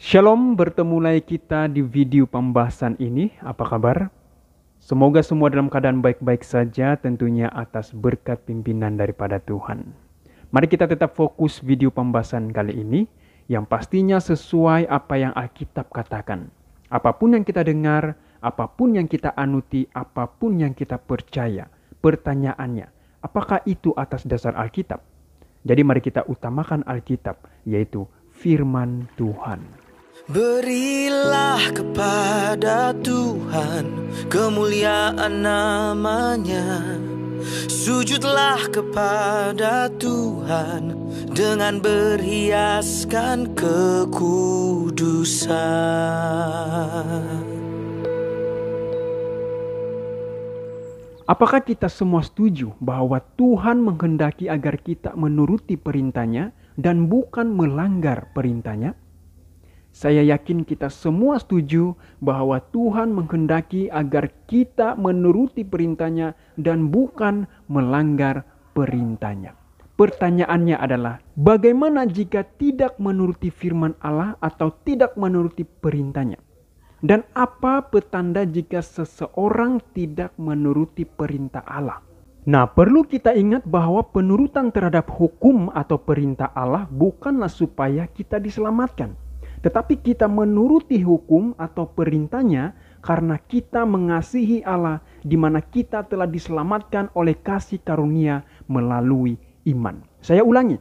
Shalom, bertemu lagi kita di video pembahasan ini. Apa kabar? Semoga semua dalam keadaan baik-baik saja, tentunya atas berkat pimpinan daripada Tuhan. Mari kita tetap fokus video pembahasan kali ini, yang pastinya sesuai apa yang Alkitab katakan. Apapun yang kita dengar, apapun yang kita anuti, apapun yang kita percaya, pertanyaannya, apakah itu atas dasar Alkitab? Jadi mari kita utamakan Alkitab, yaitu firman Tuhan. Berilah kepada Tuhan kemuliaan namanya. Sujudlah kepada Tuhan dengan berhiaskan kekudusan. Apakah kita semua setuju bahwa Tuhan menghendaki agar kita menuruti perintahnya dan bukan melanggar perintahnya? Saya yakin kita semua setuju bahwa Tuhan menghendaki agar kita menuruti perintahnya dan bukan melanggar perintahnya. Pertanyaannya adalah, bagaimana jika tidak menuruti firman Allah atau tidak menuruti perintahnya? Dan apa petanda jika seseorang tidak menuruti perintah Allah? Nah, perlu kita ingat bahwa penurutan terhadap hukum atau perintah Allah bukanlah supaya kita diselamatkan. Tetapi kita menuruti hukum atau perintahnya karena kita mengasihi Allah, di mana kita telah diselamatkan oleh kasih karunia melalui iman. Saya ulangi,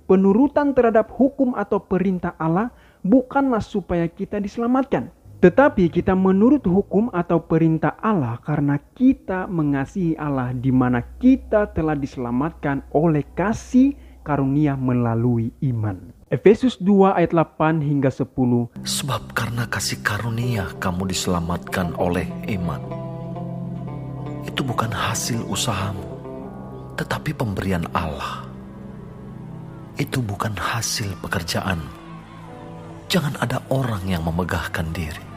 penurutan terhadap hukum atau perintah Allah bukanlah supaya kita diselamatkan. Tetapi kita menurut hukum atau perintah Allah karena kita mengasihi Allah, di mana kita telah diselamatkan oleh kasih karunia melalui iman. Efesus 2 ayat 8 hingga 10. Sebab karena kasih karunia kamu diselamatkan oleh iman. Itu bukan hasil usahamu, tetapi pemberian Allah. Itu bukan hasil pekerjaan. Jangan ada orang yang memegahkan diri.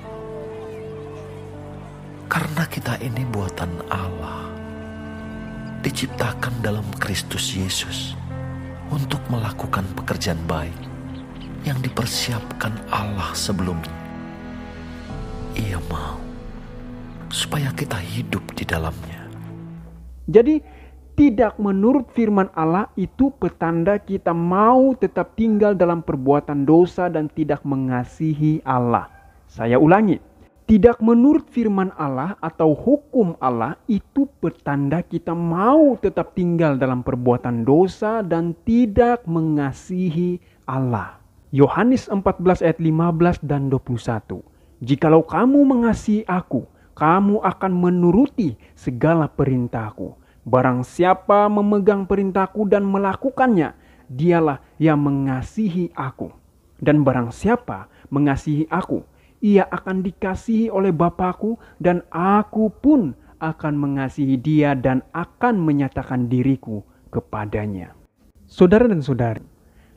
Karena kita ini buatan Allah, diciptakan dalam Kristus Yesus untuk melakukan pekerjaan baik yang dipersiapkan Allah sebelumnya. Ia mau supaya kita hidup di dalamnya. Jadi tidak menurut firman Allah itu petanda kita mau tetap tinggal dalam perbuatan dosa dan tidak mengasihi Allah. Saya ulangi, tidak menurut firman Allah atau hukum Allah itu petanda kita mau tetap tinggal dalam perbuatan dosa dan tidak mengasihi Allah. Yohanes 14 ayat 15 dan 21. Jikalau kamu mengasihi aku, kamu akan menuruti segala perintahku. Barang siapa memegang perintahku dan melakukannya, dialah yang mengasihi aku. Dan barang siapa mengasihi aku, ia akan dikasihi oleh Bapa-Ku, dan aku pun akan mengasihi dia dan akan menyatakan diriku kepadanya. Saudara dan saudari,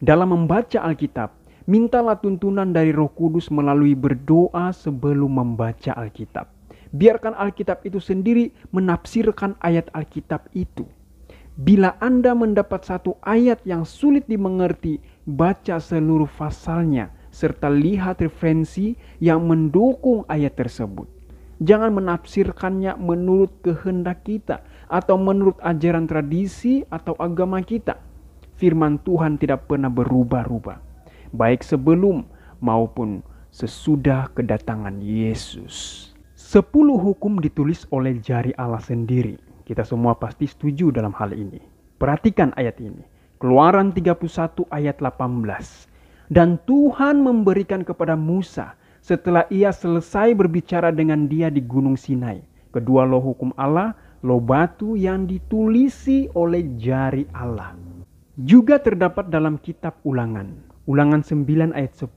dalam membaca Alkitab, mintalah tuntunan dari Roh Kudus melalui berdoa sebelum membaca Alkitab. Biarkan Alkitab itu sendiri menafsirkan ayat Alkitab itu. Bila Anda mendapat satu ayat yang sulit dimengerti, baca seluruh pasalnya, serta lihat referensi yang mendukung ayat tersebut. Jangan menafsirkannya menurut kehendak kita atau menurut ajaran tradisi atau agama kita. Firman Tuhan tidak pernah berubah-ubah, baik sebelum maupun sesudah kedatangan Yesus. 10 hukum ditulis oleh jari Allah sendiri. Kita semua pasti setuju dalam hal ini. Perhatikan ayat ini. Keluaran 31 ayat 18. Dan Tuhan memberikan kepada Musa setelah ia selesai berbicara dengan dia di Gunung Sinai kedua loh hukum Allah, loh batu yang ditulisi oleh jari Allah. Juga terdapat dalam kitab Ulangan 9 ayat 10.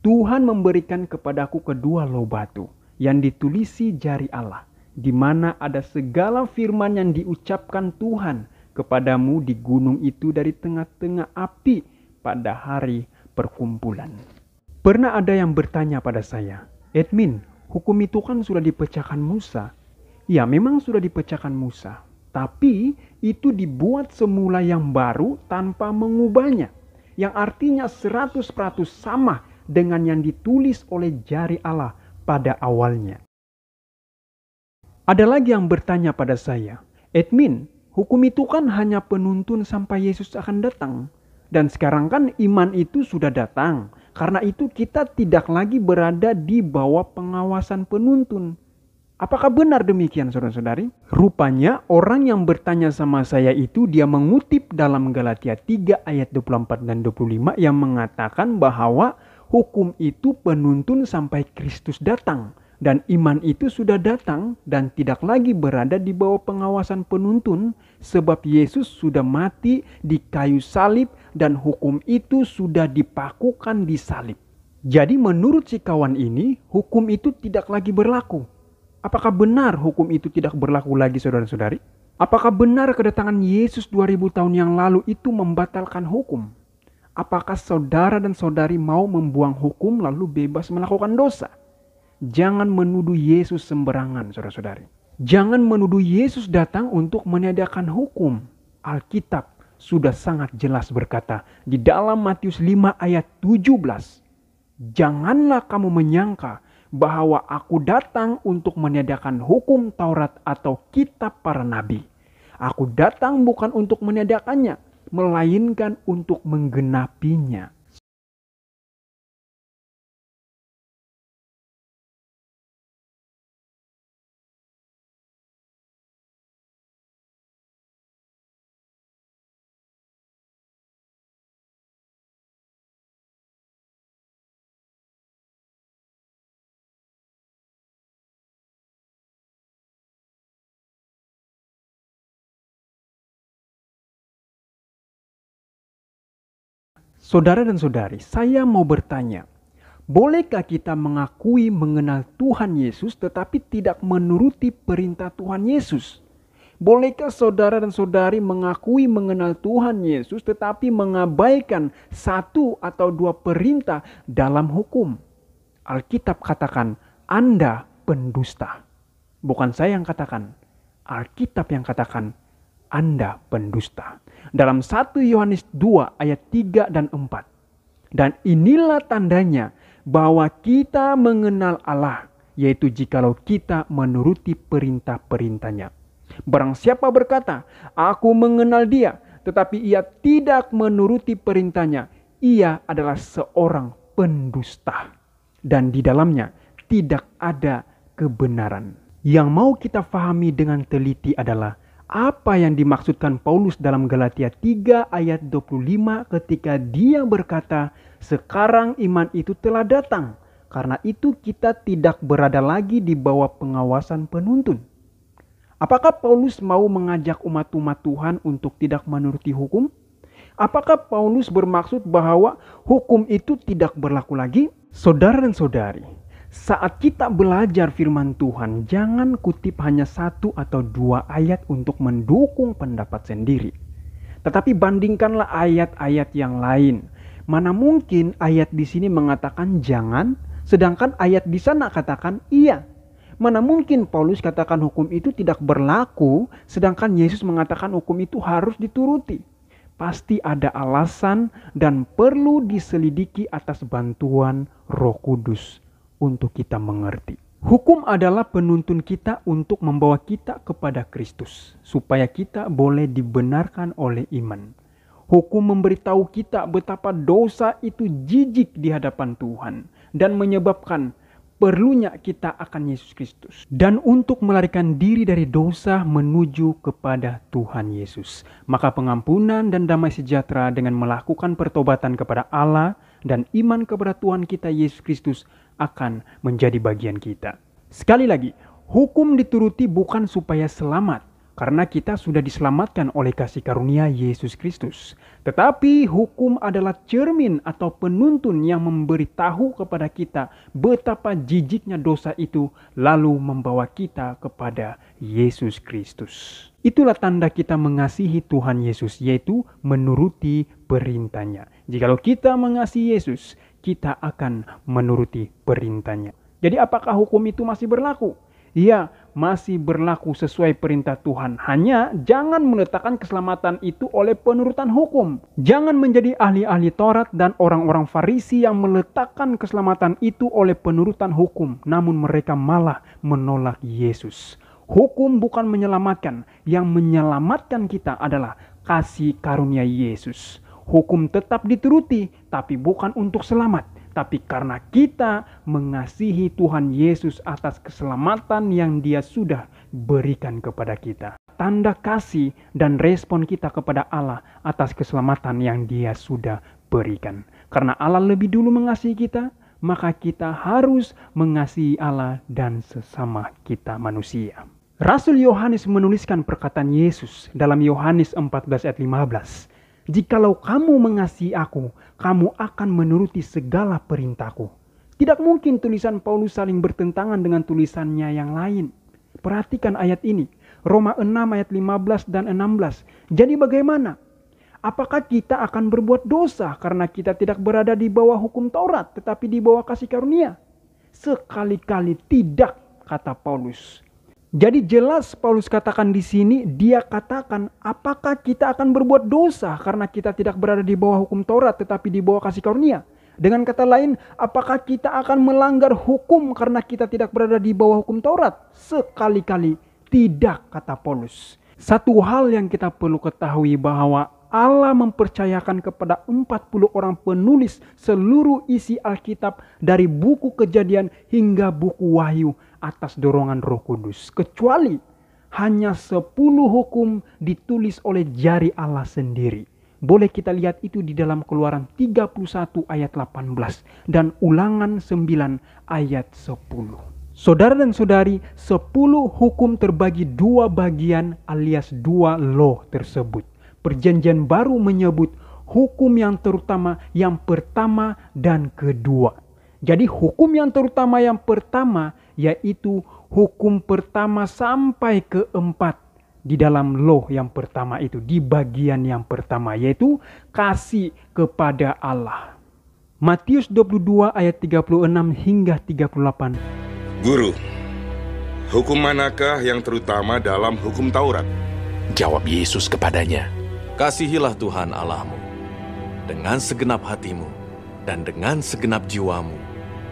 Tuhan memberikan kepadaku kedua loh batu yang ditulisi jari Allah, di mana ada segala firman yang diucapkan Tuhan kepadamu di gunung itu dari tengah-tengah api pada hari perkumpulan. Pernah ada yang bertanya pada saya, Edmin, hukum itu kan sudah dipecahkan Musa. Ya, memang sudah dipecahkan Musa. Tapi itu dibuat semula yang baru tanpa mengubahnya. Yang artinya 100% sama dengan yang ditulis oleh jari Allah pada awalnya. Ada lagi yang bertanya pada saya, "Edmin, hukum itu kan hanya penuntun sampai Yesus akan datang. Dan sekarang kan iman itu sudah datang. Karena itu kita tidak lagi berada di bawah pengawasan penuntun." Apakah benar demikian, saudara-saudari? Rupanya orang yang bertanya sama saya itu dia mengutip dalam Galatia 3 ayat 24 dan 25 yang mengatakan bahwa hukum itu penuntun sampai Kristus datang. Dan iman itu sudah datang dan tidak lagi berada di bawah pengawasan penuntun sebab Yesus sudah mati di kayu salib dan hukum itu sudah dipakukan di salib. Jadi menurut si kawan ini, hukum itu tidak lagi berlaku. Apakah benar hukum itu tidak berlaku lagi, saudara-saudari? Apakah benar kedatangan Yesus 2000 tahun yang lalu itu membatalkan hukum? Apakah saudara dan saudari mau membuang hukum lalu bebas melakukan dosa? Jangan menuduh Yesus sembarangan, saudara-saudari. Jangan menuduh Yesus datang untuk meniadakan hukum. Alkitab sudah sangat jelas berkata di dalam Matius 5 ayat 17. "Janganlah kamu menyangka bahwa aku datang untuk meniadakan hukum Taurat atau kitab para nabi. Aku datang bukan untuk meniadakannya, melainkan untuk menggenapinya." Saudara dan saudari, saya mau bertanya, bolehkah kita mengakui mengenal Tuhan Yesus tetapi tidak menuruti perintah Tuhan Yesus? Bolehkah saudara dan saudari mengakui mengenal Tuhan Yesus tetapi mengabaikan satu atau dua perintah dalam hukum? Alkitab katakan, Anda pendusta. Bukan saya yang katakan, Alkitab yang katakan, Anda pendusta. Dalam 1 Yohanes 2 ayat 3 dan 4. "Dan inilah tandanya bahwa kita mengenal Allah, yaitu jikalau kita menuruti perintah-perintahnya. Barang siapa berkata, aku mengenal dia, tetapi ia tidak menuruti perintahnya, ia adalah seorang pendusta. Dan di dalamnya tidak ada kebenaran." Yang mau kita pahami dengan teliti adalah apa yang dimaksudkan Paulus dalam Galatia 3 ayat 25 ketika dia berkata, "Sekarang iman itu telah datang. Karena itu kita tidak berada lagi di bawah pengawasan penuntun." Apakah Paulus mau mengajak umat-umat Tuhan untuk tidak menuruti hukum? Apakah Paulus bermaksud bahwa hukum itu tidak berlaku lagi? Saudara dan saudari, saat kita belajar firman Tuhan, jangan kutip hanya satu atau dua ayat untuk mendukung pendapat sendiri. Tetapi bandingkanlah ayat-ayat yang lain. Mana mungkin ayat di sini mengatakan jangan, sedangkan ayat di sana katakan iya. Mana mungkin Paulus katakan hukum itu tidak berlaku, sedangkan Yesus mengatakan hukum itu harus dituruti. Pasti ada alasan dan perlu diselidiki atas bantuan Roh Kudus untuk kita mengerti. Hukum adalah penuntun kita untuk membawa kita kepada Kristus, supaya kita boleh dibenarkan oleh iman. Hukum memberitahu kita betapa dosa itu jijik di hadapan Tuhan dan menyebabkan perlunya kita akan Yesus Kristus. Dan untuk melarikan diri dari dosa menuju kepada Tuhan Yesus. Maka pengampunan dan damai sejahtera dengan melakukan pertobatan kepada Allah dan iman kepada Tuhan kita Yesus Kristus akan menjadi bagian kita. Sekali lagi, hukum dituruti bukan supaya selamat, karena kita sudah diselamatkan oleh kasih karunia Yesus Kristus. Tetapi hukum adalah cermin atau penuntun yang memberitahu kepada kita betapa jijiknya dosa itu, lalu membawa kita kepada Yesus Kristus. Itulah tanda kita mengasihi Tuhan Yesus, yaitu menuruti perintahnya. Jikalau kita mengasihi Yesus, kita akan menuruti perintahnya. Jadi apakah hukum itu masih berlaku? Ya, masih berlaku sesuai perintah Tuhan. Hanya jangan meletakkan keselamatan itu oleh penurutan hukum. Jangan menjadi ahli-ahli Taurat dan orang-orang Farisi yang meletakkan keselamatan itu oleh penurutan hukum, namun mereka malah menolak Yesus. Hukum bukan menyelamatkan, yang menyelamatkan kita adalah kasih karunia Yesus. Hukum tetap dituruti, tapi bukan untuk selamat. Tapi karena kita mengasihi Tuhan Yesus atas keselamatan yang Dia sudah berikan kepada kita. Tanda kasih dan respon kita kepada Allah atas keselamatan yang Dia sudah berikan. Karena Allah lebih dulu mengasihi kita, maka kita harus mengasihi Allah dan sesama kita manusia. Rasul Yohanes menuliskan perkataan Yesus dalam Yohanes 14 ayat 15. Jikalau kamu mengasihi aku, kamu akan menuruti segala perintahku. Tidak mungkin tulisan Paulus saling bertentangan dengan tulisannya yang lain. Perhatikan ayat ini, Roma 6 ayat 15 dan 16. Jadi bagaimana? Apakah kita akan berbuat dosa karena kita tidak berada di bawah hukum Taurat, tetapi di bawah kasih karunia? Sekali-kali tidak, kata Paulus. Jadi jelas Paulus katakan di sini, dia katakan apakah kita akan berbuat dosa karena kita tidak berada di bawah hukum Taurat tetapi di bawah kasih karunia. Dengan kata lain, apakah kita akan melanggar hukum karena kita tidak berada di bawah hukum Taurat? Sekali-kali tidak, kata Paulus. Satu hal yang kita perlu ketahui bahwa Allah mempercayakan kepada 40 orang penulis seluruh isi Alkitab dari buku Kejadian hingga buku Wahyu atas dorongan Roh Kudus. Kecuali hanya 10 hukum ditulis oleh jari Allah sendiri. Boleh kita lihat itu di dalam Keluaran 31 ayat 18 dan Ulangan 9 ayat 10. Saudara dan saudari, 10 hukum terbagi 2 bagian alias 2 law tersebut. Perjanjian Baru menyebut hukum yang terutama yang pertama dan kedua. Jadi hukum yang terutama yang pertama yaitu hukum pertama sampai keempat di dalam law yang pertama itu, di bagian yang pertama yaitu kasih kepada Allah. Matius 22 ayat 36 hingga 38. Guru, hukum manakah yang terutama dalam hukum Taurat? Jawab Yesus kepadanya, Kasihilah Tuhan Allahmu dengan segenap hatimu dan dengan segenap jiwamu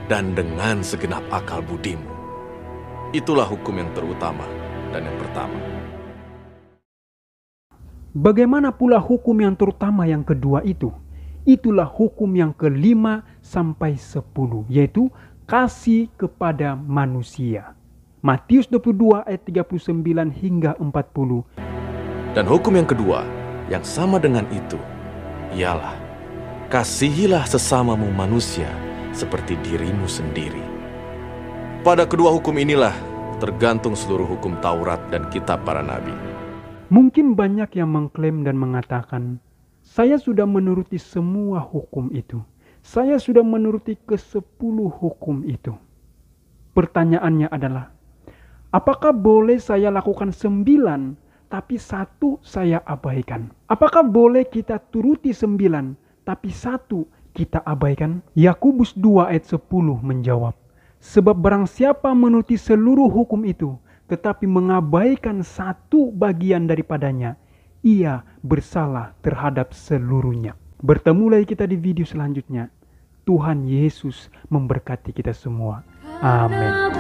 dan dengan segenap akal budimu. Itulah hukum yang terutama dan yang pertama. Bagaimana pula hukum yang terutama yang kedua itu? Itulah hukum yang ke-5 sampai 10, yaitu kasih kepada manusia. Matius 22 ayat 39 hingga 40. Dan hukum yang kedua, yang sama dengan itu, ialah kasihilah sesamamu manusia seperti dirimu sendiri. Pada kedua hukum inilah tergantung seluruh hukum Taurat dan kitab para nabi. Mungkin banyak yang mengklaim dan mengatakan, saya sudah menuruti semua hukum itu. Saya sudah menuruti ke-10 hukum itu. Pertanyaannya adalah, apakah boleh saya lakukan 9 tapi 1 saya abaikan? Apakah boleh kita turuti 9 tapi 1 kita abaikan? Yakobus 2 ayat 10 menjawab, sebab barang siapa menuruti seluruh hukum itu tetapi mengabaikan 1 bagian daripadanya, ia bersalah terhadap seluruhnya. Bertemu lagi kita di video selanjutnya. Tuhan Yesus memberkati kita semua. Amin.